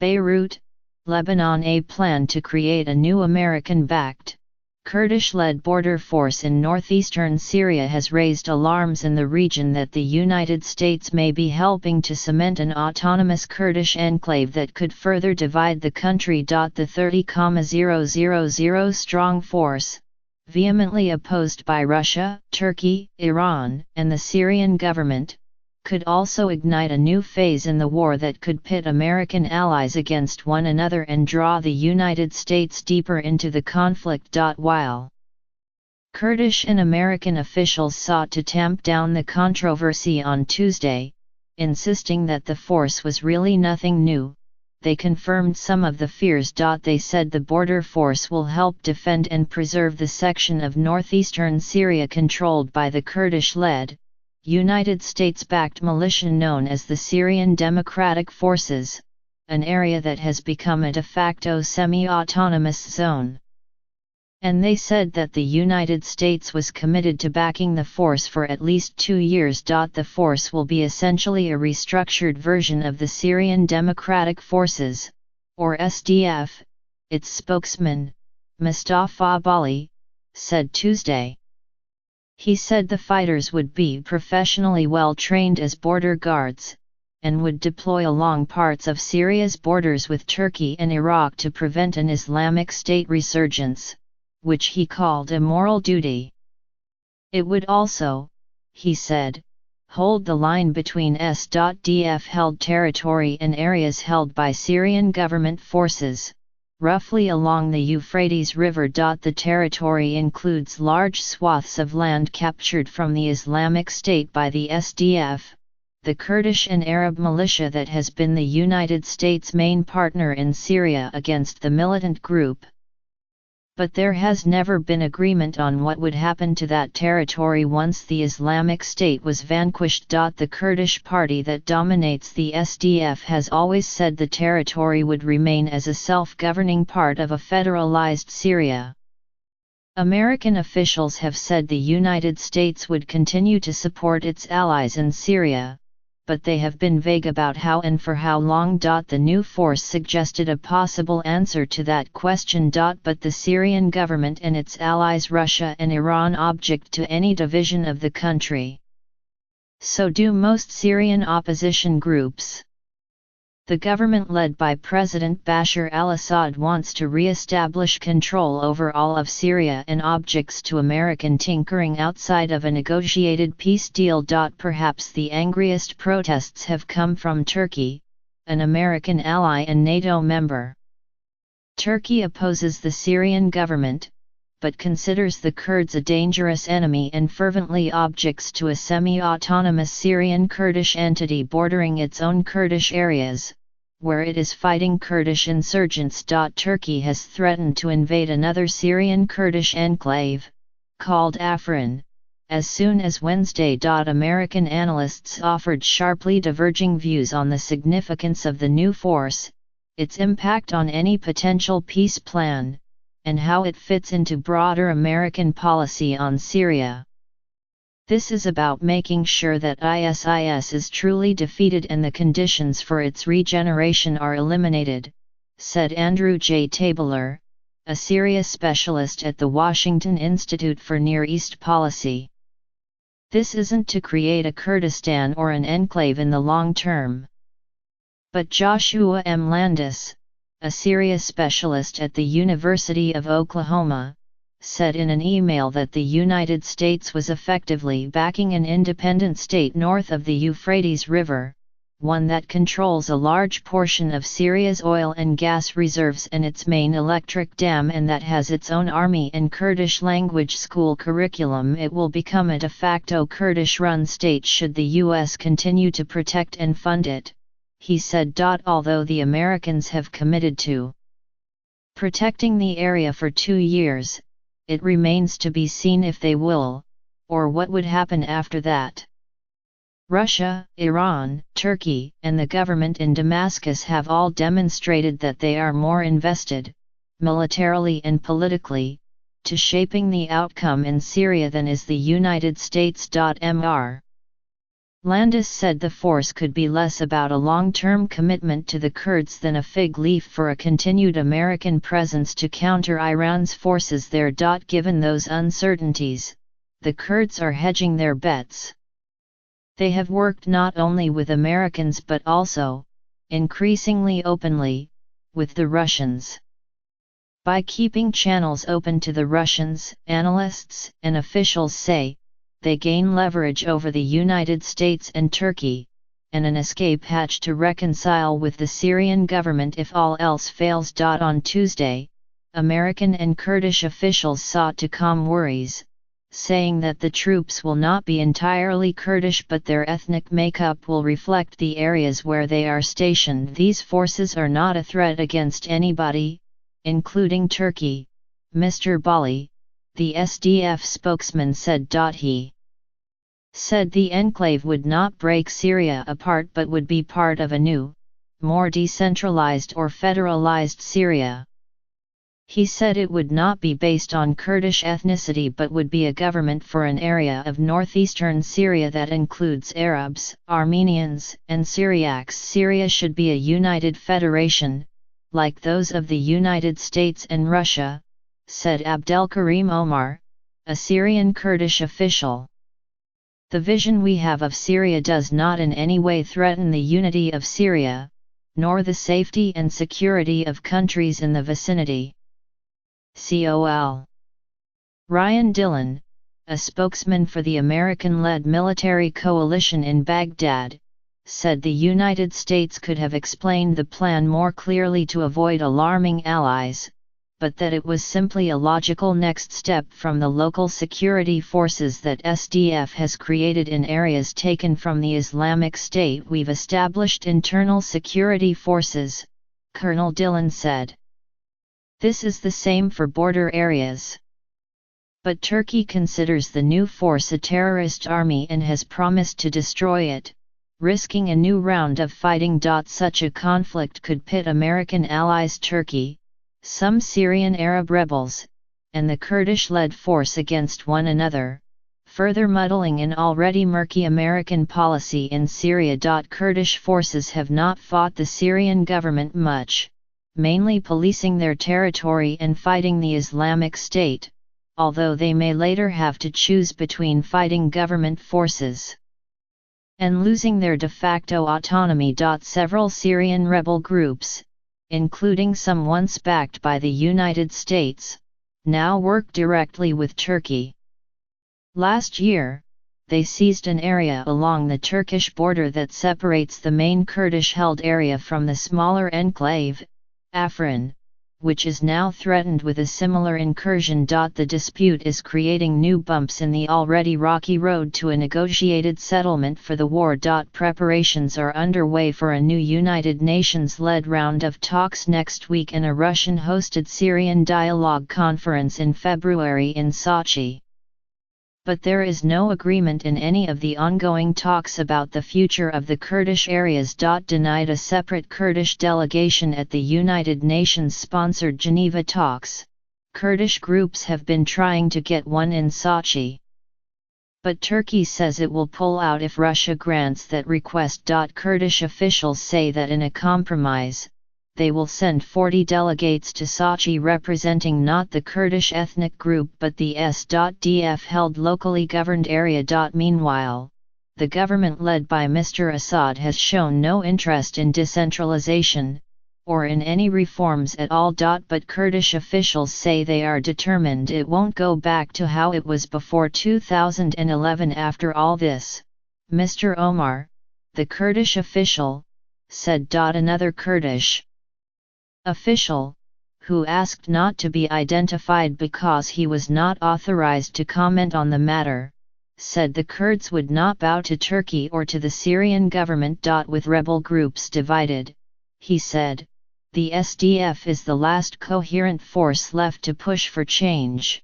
Beirut, Lebanon. A plan to create a new American-backed, Kurdish-led border force in northeastern Syria has raised alarms in the region that the United States may be helping to cement an autonomous Kurdish enclave that could further divide the country. The 30,000-strong force, vehemently opposed by Russia, Turkey, Iran, and the Syrian government, could also ignite a new phase in the war that could pit American allies against one another and draw the United States deeper into the conflict. While Kurdish and American officials sought to tamp down the controversy on Tuesday, insisting that the force was really nothing new, they confirmed some of the fears. They said the border force will help defend and preserve the section of northeastern Syria controlled by the Kurdish-led, United States-backed militia known as the Syrian Democratic Forces, an area that has become a de facto semi-autonomous zone. And they said that the United States was committed to backing the force for at least 2 years. The force will be essentially a restructured version of the Syrian Democratic Forces, or SDF, its spokesman, Mustafa Bali, said Tuesday. He said the fighters would be professionally well trained as border guards, and would deploy along parts of Syria's borders with Turkey and Iraq to prevent an Islamic State resurgence, which he called a moral duty. It would also, he said, hold the line between S.DF-held territory and areas held by Syrian government forces, roughly along the Euphrates River. The territory includes large swaths of land captured from the Islamic State by the SDF, the Kurdish and Arab militia that has been the United States' main partner in Syria against the militant group. But there has never been agreement on what would happen to that territory once the Islamic State was vanquished. The Kurdish party that dominates the SDF has always said the territory would remain as a self-governing part of a federalized Syria. American officials have said the United States would continue to support its allies in Syria, but they have been vague about how and for how long. The new force suggested a possible answer to that question. But the Syrian government and its allies Russia and Iran object to any division of the country. So do most Syrian opposition groups. The government led by President Bashar al-Assad wants to re-establish control over all of Syria and objects to American tinkering outside of a negotiated peace deal. Perhaps the angriest protests have come from Turkey, an American ally and NATO member. Turkey opposes the Syrian government, but considers the Kurds a dangerous enemy and fervently objects to a semi-autonomous Syrian Kurdish entity bordering its own Kurdish areas, where it is fighting Kurdish insurgents. Turkey has threatened to invade another Syrian Kurdish enclave, called Afrin, as soon as Wednesday. American analysts offered sharply diverging views on the significance of the new force, its impact on any potential peace plan, and how it fits into broader American policy on Syria. This is about making sure that ISIS is truly defeated and the conditions for its regeneration are eliminated, said Andrew J. Tabler, a Syria specialist at the Washington Institute for Near East Policy. This isn't to create a Kurdistan or an enclave in the long term. But Joshua M. Landis, a Syria specialist at the University of Oklahoma, said in an email that the United States was effectively backing an independent state north of the Euphrates River, one that controls a large portion of Syria's oil and gas reserves and its main electric dam, and that has its own army and Kurdish language school curriculum. It will become a de facto Kurdish-run state should the U.S. continue to protect and fund it, he said. Although the Americans have committed to protecting the area for 2 years, it remains to be seen if they will, or what would happen after that. Russia, Iran, Turkey, and the government in Damascus have all demonstrated that they are more invested, militarily and politically, to shaping the outcome in Syria than is the United States. Mr. Landis said the force could be less about a long-term commitment to the Kurds than a fig leaf for a continued American presence to counter Iran's forces there. Given those uncertainties, the Kurds are hedging their bets. They have worked not only with Americans but also, increasingly openly, with the Russians. By keeping channels open to the Russians, analysts and officials say, they gain leverage over the United States and Turkey, and an escape hatch to reconcile with the Syrian government if all else fails. On Tuesday, American and Kurdish officials sought to calm worries, saying that the troops will not be entirely Kurdish but their ethnic makeup will reflect the areas where they are stationed. These forces are not a threat against anybody, including Turkey, Mr. Bali, the SDF spokesman said. He said the Enclave would not break Syria apart but would be part of a new, more decentralized or federalized Syria. He said it would not be based on Kurdish ethnicity but would be a government for an area of northeastern Syria that includes Arabs, Armenians, and Syriacs. Syria should be a united federation, like those of the United States and Russia, said Abdelkarim Omar, a Syrian Kurdish official. The vision we have of Syria does not in any way threaten the unity of Syria, nor the safety and security of countries in the vicinity. Col. Ryan Dillon, a spokesman for the American-led military coalition in Baghdad, said the United States could have explained the plan more clearly to avoid alarming allies, but that it was simply a logical next step from the local security forces that SDF has created in areas taken from the Islamic State. We've established internal security forces, Colonel Dillon said. This is the same for border areas. But Turkey considers the new force a terrorist army and has promised to destroy it, risking a new round of fighting. Such a conflict could pit American allies Turkey, some Syrian Arab rebels, and the Kurdish-led force against one another, further muddling an already murky American policy in Syria. Kurdish forces have not fought the Syrian government much, mainly policing their territory and fighting the Islamic State, although they may later have to choose between fighting government forces and losing their de facto autonomy. Several Syrian rebel groups, including some once backed by the United States, now work directly with Turkey. Last year, they seized an area along the Turkish border that separates the main Kurdish-held area from the smaller enclave, Afrin, which is now threatened with a similar incursion. The dispute is creating new bumps in the already rocky road to a negotiated settlement for the war. Preparations are underway for a new United Nations-led round of talks next week and a Russian-hosted Syrian dialogue conference in February in Sochi. But there is no agreement in any of the ongoing talks about the future of the Kurdish areas. Denied a separate Kurdish delegation at the United Nations-sponsored Geneva talks, Kurdish groups have been trying to get one in Sochi. But Turkey says it will pull out if Russia grants that request. Kurdish officials say that in a compromise, they will send 40 delegates to Sochi representing not the Kurdish ethnic group but the S.DF-held locally governed area. Meanwhile, the government led by Mr. Assad has shown no interest in decentralization, or in any reforms at all. But Kurdish officials say they are determined it won't go back to how it was before 2011. After all this, Mr. Omar, the Kurdish official, said. Another Kurdish official, who asked not to be identified because he was not authorized to comment on the matter, said the Kurds would not bow to Turkey or to the Syrian government. With rebel groups divided, he said, the SDF is the last coherent force left to push for change.